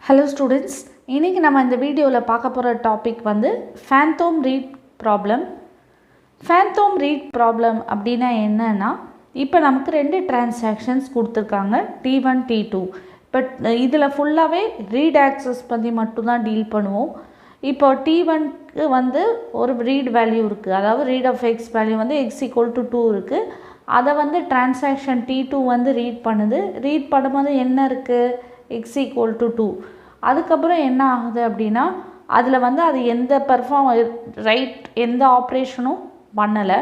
Hello students, இன்னைக்கு நம்ம இந்த வீடியோல பார்க்க போற டாபிக் வந்து Phanthom Read Problem. Phanthom Read Problem அப்படினா என்னன்னா இப்போ நமக்கு ரெண்டு டிரான்சாக்ஷன்ஸ் கொடுத்திருக்காங்க T1 T2. பட் இதுல ஃபுல்லாவே ரீட் ஆக்சஸ் பத்தி மட்டும் தான் டீல் பண்ணுவோம். இப்போ T1 க்கு வந்து ஒரு ரீட் வேல்யூ இருக்கு. அதாவது ரீட் ஆஃப் x வேல்யூ வந்து x = 2 இருக்கு. அத வந்து டிரான்சாக்ஷன் T2 வந்து ரீட் பண்ணுது. ரீட் பண்ணும்போது என்ன இருக்கு? x = 2. அதுக்கப்புறம் என்ன ஆகுது அப்படின்னா அதில் வந்து அது எந்த ரைட் எந்த ஆப்ரேஷனும் பண்ணலை.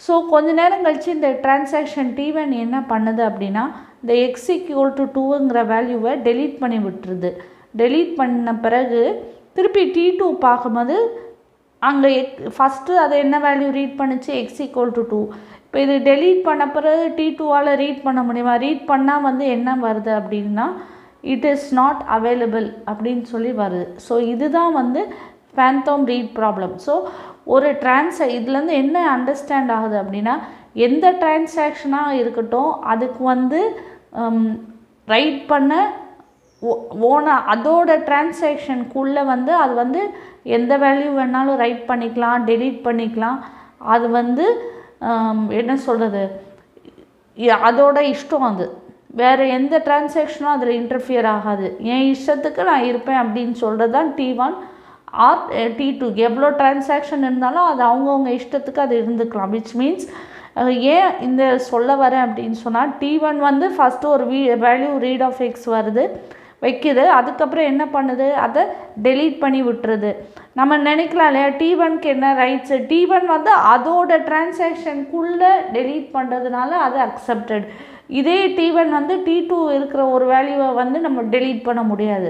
ஸோ கொஞ்ச நேரம் கழித்து இந்த டிரான்சாக்ஷன் T1 என்ன பண்ணுது அப்படின்னா இந்த x = 2ங்கிற வேல்யூவை டெலீட் பண்ணி விட்டுருது. டெலீட் பண்ண பிறகு திருப்பி T2 பார்க்கும்போது அங்கே ஃபஸ்ட்டு அது என்ன வேல்யூ ரீட் பண்ணுச்சு? x = 2. இப்போ இது டெலீட் பண்ண பிறகு T2வால் ரீட் பண்ண முடியுமா? ரீட் பண்ணால் வந்து என்ன வருது அப்படின்னா it is not available அப்படின்னு சொல்லி வருது. ஸோ இதுதான் வந்து Phanthom Read Problem. ஸோ ஒரு இதுலேருந்து என்ன அண்டர்ஸ்டாண்ட் ஆகுது அப்படின்னா எந்த டிரான்சாக்ஷனாக இருக்கட்டும் அதுக்கு வந்து ரைட் பண்ண அதோட டிரான்சாக்ஷனுக்குள்ளே வந்து அது வந்து எந்த வேல்யூ வேணாலும் ரைட் பண்ணிக்கலாம், டெலீட் பண்ணிக்கலாம். அது வந்து என்ன சொல்கிறது, அதோட இஷ்டம். அது வேறு எந்த டிரான்சாக்ஷனும் அதில் இன்டர்ஃபியர் ஆகாது. என் இஷ்டத்துக்கு நான் இருப்பேன் அப்படின்னு சொல்கிறது தான் T1 ஆர் T2. எவ்வளோ டிரான்சாக்ஷன் இருந்தாலும் அது அவங்கவுங்க இஷ்டத்துக்கு அது இருந்துக்கலாம். விச் மீன்ஸ் ஏன் இந்த சொல்ல வரேன் அப்படின்னு சொன்னால் T1 வந்து ஃபஸ்ட்டு ஒரு வேல்யூ ரீட் ஆஃப் எக்ஸ் வருது வைக்குது. அதுக்கப்புறம் என்ன பண்ணுது? அதை டெலீட் பண்ணி விட்டுருது. நம்ம நினைக்கலாம் இல்லையா T1க்கு என்ன ரைட்ஸு? T1 வந்து அதோட டிரான்சாக்ஷனுக்குள்ளே டெலீட் பண்ணுறதுனால அது அக்செப்டட். இதே T1 வந்து T2 இருக்கிற ஒரு வேல்யூவை வந்து நம்ம டெலீட் பண்ண முடியாது.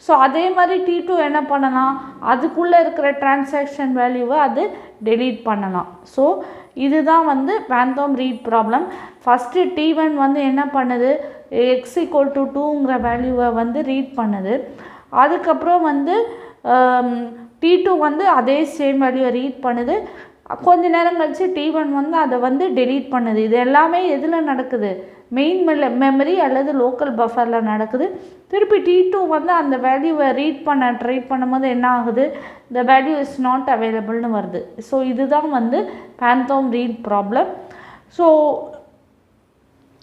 ஸோ அதே மாதிரி T2 என்ன பண்ணலாம்? அதுக்குள்ளே இருக்கிற டிரான்சாக்ஷன் வேல்யூவை அது டெலீட் பண்ணலாம். ஸோ இதுதான் வந்து Phanthom Read Problem. First T1 வந்து என்ன பண்ணுது? x = 2ங்கிற வேல்யூவை வந்து ரீட் பண்ணுது. அதுக்கப்புறம் வந்து T2 வந்து அதே சேம் வேல்யூவை ரீட் பண்ணுது. கொஞ்ச நேரம் கழிச்சு T1 வந்து அதை வந்து டெலீட் பண்ணுது. இது எல்லாமே எதில் நடக்குது? மெயின் மெமரி அல்லது லோக்கல் பஃபரில் நடக்குது. திருப்பி T2 வந்து அந்த வேல்யூவை ரீட் ட்ரை பண்ணும்போது என்ன ஆகுது? the value is not available வருது. ஸோ இதுதான் வந்து Phanthom Read Problem. ஸோ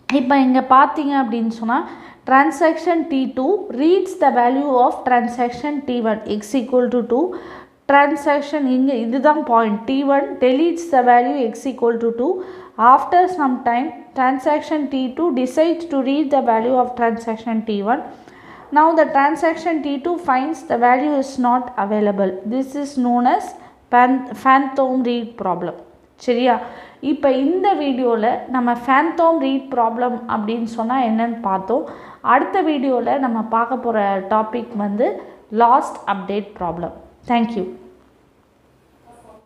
இப்போ இங்கே பார்த்தீங்க அப்படின்னு சொன்னால் transaction T2 reads the value of transaction T1 x = 2. transaction இங்கே இதுதான் point. T1 deletes the value x = 2. After some time transaction T2 decides to read the value of transaction T1. Now the transaction T2 finds the value is not available. This is known as Phanthom Read Problem. சரியா? இப்போ இந்த வீடியோவில் நம்ம Phanthom Read Problem அப்படின்னு சொன்னால் என்னன்னு பார்த்தோம். அடுத்த வீடியோவில் நம்ம பார்க்க போகிற டாபிக் வந்து லாஸ்ட் அப்டேட் ப்ராப்ளம். தேங்க்யூ.